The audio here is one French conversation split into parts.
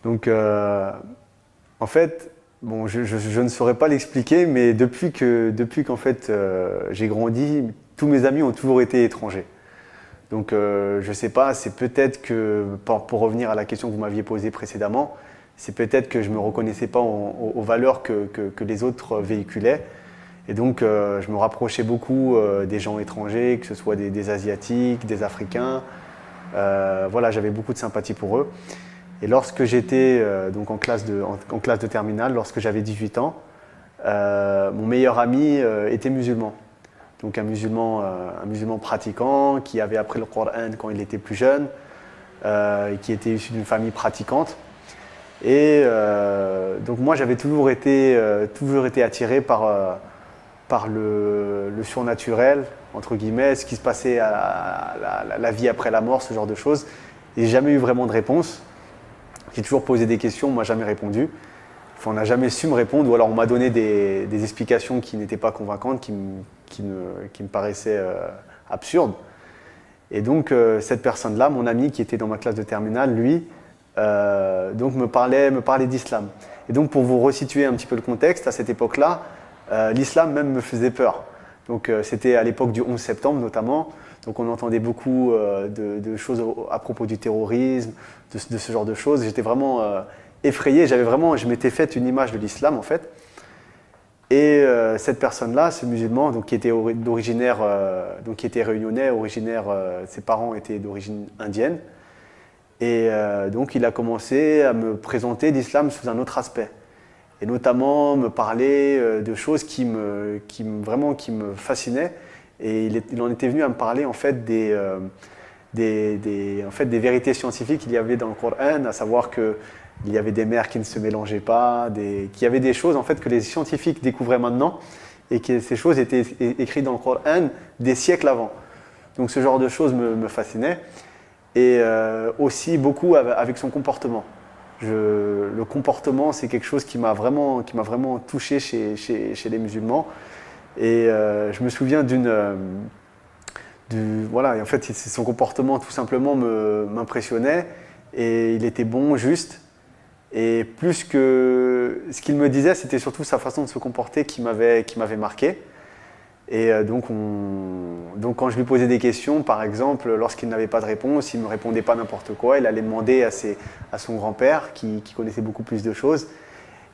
Donc, en fait, bon, je ne saurais pas l'expliquer, mais depuis qu'en fait j'ai grandi, tous mes amis ont toujours été étrangers. Donc, je ne sais pas, c'est peut-être que, pour revenir à la question que vous m'aviez posée précédemment, c'est peut-être que je ne me reconnaissais pas aux valeurs que les autres véhiculaient. Et donc, je me rapprochais beaucoup des gens étrangers, que ce soit des Asiatiques, des Africains. Voilà, j'avais beaucoup de sympathie pour eux. Et lorsque j'étais donc en classe de terminale, lorsque j'avais 18 ans, mon meilleur ami était musulman. Donc un musulman pratiquant qui avait appris le Coran quand il était plus jeune, et qui était issu d'une famille pratiquante. Et donc moi j'avais toujours été attiré par le surnaturel, entre guillemets, ce qui se passait à la vie après la mort, ce genre de choses. Et j'ai jamais eu vraiment de réponse. J'ai toujours posé des questions, on m'a jamais répondu. Enfin, on n'a jamais su me répondre, ou alors on m'a donné des explications qui n'étaient pas convaincantes, qui me paraissaient absurdes. Et donc cette personne-là, mon ami qui était dans ma classe de terminale, lui, donc me parlait d'islam. Et donc pour vous resituer un petit peu le contexte, à cette époque-là, l'islam même me faisait peur. Donc c'était à l'époque du 11 septembre notamment. Donc on entendait beaucoup de choses à propos du terrorisme, de ce genre de choses. J'étais vraiment effrayé. Je m'étais fait une image de l'islam en fait. Et cette personne-là, ce musulman, donc qui était qui était réunionnais, ses parents étaient d'origine indienne. Et donc il a commencé à me présenter l'islam sous un autre aspect. Et notamment me parler de choses qui me fascinaient. Et il en était venu à me parler en fait des vérités scientifiques qu'il y avait dans le Coran, à savoir qu'il y avait des mers qui ne se mélangeaient pas, qu'il y avait des choses en fait que les scientifiques découvraient maintenant et que ces choses étaient écrites dans le Coran des siècles avant. Donc ce genre de choses me fascinait. Et aussi beaucoup avec son comportement. Le comportement, c'est quelque chose qui m'a vraiment touché chez les musulmans. Et je me souviens voilà, en fait, son comportement tout simplement m'impressionnait. Et il était bon, juste. Et plus que ce qu'il me disait, c'était surtout sa façon de se comporter qui m'avait marqué. Et donc quand je lui posais des questions, par exemple, lorsqu'il n'avait pas de réponse, il ne me répondait pas n'importe quoi, il allait demander à son grand-père, qui connaissait beaucoup plus de choses.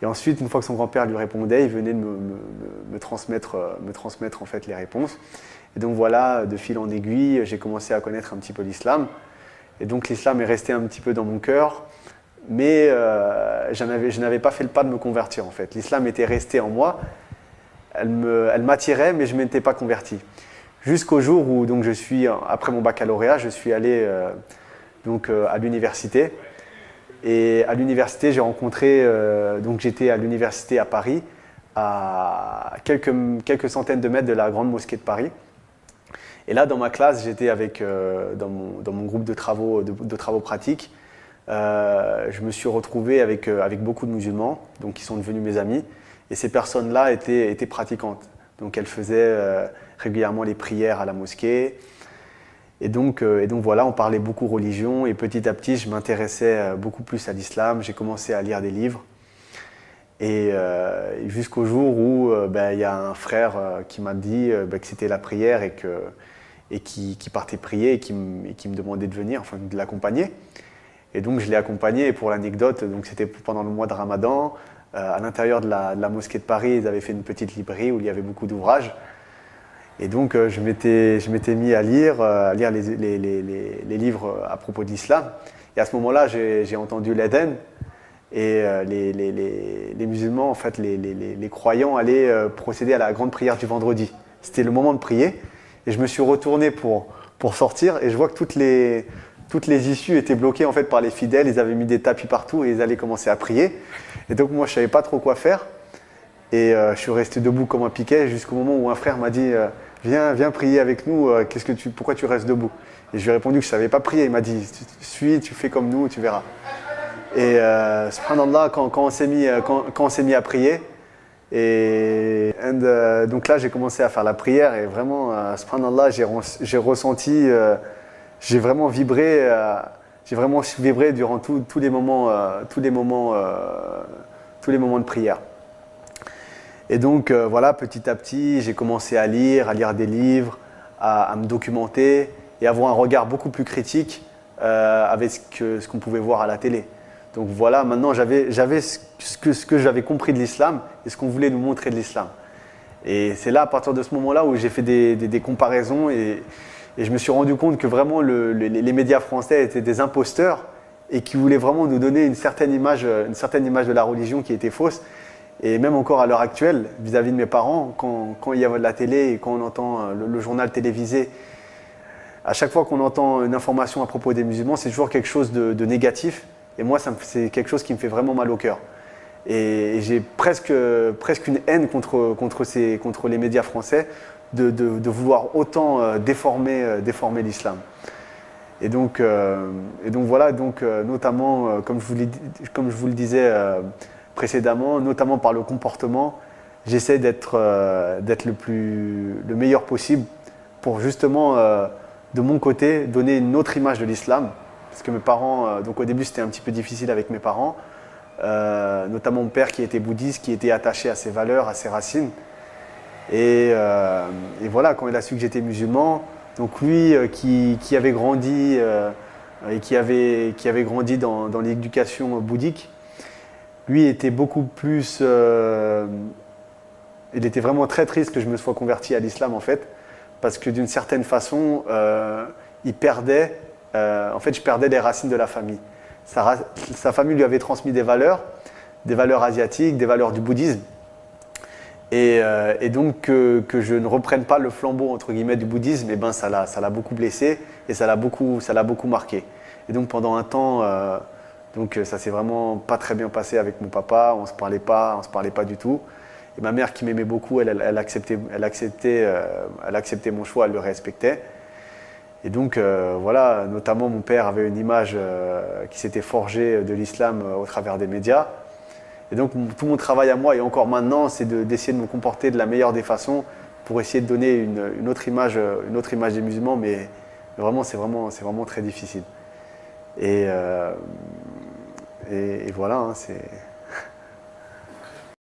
Et ensuite, une fois que son grand-père lui répondait, il venait de me transmettre en fait les réponses. Et donc voilà, de fil en aiguille, j'ai commencé à connaître un petit peu l'islam. Et donc l'islam est resté un petit peu dans mon cœur, mais je n'avais pas fait le pas de me convertir en fait. L'islam était resté en moi. Elle m'attirait, mais je ne m'étais pas converti. Jusqu'au jour où, donc, après mon baccalauréat, je suis allé à l'université. Et à l'université, j'ai rencontré, donc j'étais à l'université à Paris, à quelques centaines de mètres de la grande mosquée de Paris. Et là, dans ma classe, j'étais dans mon groupe de travaux pratiques. Je me suis retrouvé avec beaucoup de musulmans, donc qui sont devenus mes amis. Et ces personnes-là étaient pratiquantes. Donc elles faisaient régulièrement les prières à la mosquée. Et donc voilà, on parlait beaucoup religion. Et petit à petit, je m'intéressais beaucoup plus à l'islam. J'ai commencé à lire des livres. Et jusqu'au jour où y a un frère qui m'a dit que c'était la prière et qui partait prier et qui me demandait de venir, enfin de l'accompagner. Et donc je l'ai accompagné. Et pour l'anecdote, donc c'était pendant le mois de Ramadan. À l'intérieur de la mosquée de Paris, ils avaient fait une petite librairie où il y avait beaucoup d'ouvrages. Et donc, je m'étais mis à lire les livres à propos de l'islam. Et à ce moment-là, j'ai entendu l'Adhan. Et les musulmans, en fait, les croyants allaient procéder à la grande prière du vendredi. C'était le moment de prier. Et je me suis retourné pour sortir. Et je vois que toutes les issues étaient bloquées en fait, par les fidèles. Ils avaient mis des tapis partout et ils allaient commencer à prier. Et donc moi, je ne savais pas trop quoi faire. Et je suis resté debout comme un piquet jusqu'au moment où un frère m'a dit viens prier avec nous, pourquoi tu restes debout? Et je lui ai répondu que je ne savais pas prier. Il m'a dit suis, tu fais comme nous, tu verras. Et subhanallah, quand on s'est mis à prier, donc là j'ai commencé à faire la prière et vraiment, subhanallah, j'ai ressenti, j'ai vraiment vibré. j'ai vraiment vibré durant tous les moments, tous les moments de prière. Et donc voilà, petit à petit, j'ai commencé à lire des livres, à me documenter et avoir un regard beaucoup plus critique avec ce qu'on pouvait voir à la télé. Donc voilà, maintenant j'avais ce que j'avais compris de l'islam et ce qu'on voulait nous montrer de l'islam. Et c'est là, à partir de ce moment-là, où j'ai fait des comparaisons et je me suis rendu compte que vraiment les médias français étaient des imposteurs et qui voulaient vraiment nous donner une certaine image de la religion qui était fausse. Et même encore à l'heure actuelle, vis-à-vis de mes parents, quand il y a de la télé et quand on entend le journal télévisé, à chaque fois qu'on entend une information à propos des musulmans, c'est toujours quelque chose de négatif. Et moi, c'est quelque chose qui me fait vraiment mal au cœur. Et j'ai presque une haine contre les médias français de vouloir autant déformer l'islam. Et donc voilà, notamment, comme je vous le disais précédemment, notamment par le comportement, j'essaie d'être le meilleur possible pour justement, de mon côté, donner une autre image de l'islam. Parce que mes parents, donc au début c'était un petit peu difficile avec mes parents, notamment mon père qui était bouddhiste, qui était attaché à ses valeurs, à ses racines. Et voilà, quand il a su que j'étais musulman, donc lui qui avait grandi et qui avait grandi dans l'éducation bouddhique, lui était beaucoup plus... il était vraiment très triste que je me sois converti à l'islam en fait, parce que d'une certaine façon, il perdait... en fait, je perdais les racines de la famille. Sa famille lui avait transmis des valeurs asiatiques, des valeurs du bouddhisme. Et donc que je ne reprenne pas le flambeau entre guillemets du bouddhisme, et ben ça l'a beaucoup blessé et ça l'a beaucoup marqué. Et donc pendant un temps, donc ça s'est vraiment pas très bien passé avec mon papa. On se parlait pas du tout. Et ma mère qui m'aimait beaucoup, elle acceptait mon choix, elle le respectait. Et donc voilà, notamment mon père avait une image qui s'était forgée de l'islam au travers des médias. Et donc tout mon travail à moi, et encore maintenant, c'est d'essayer de me comporter de la meilleure des façons pour essayer de donner une autre image des musulmans, mais vraiment c'est vraiment très difficile. Et voilà, hein, c'est...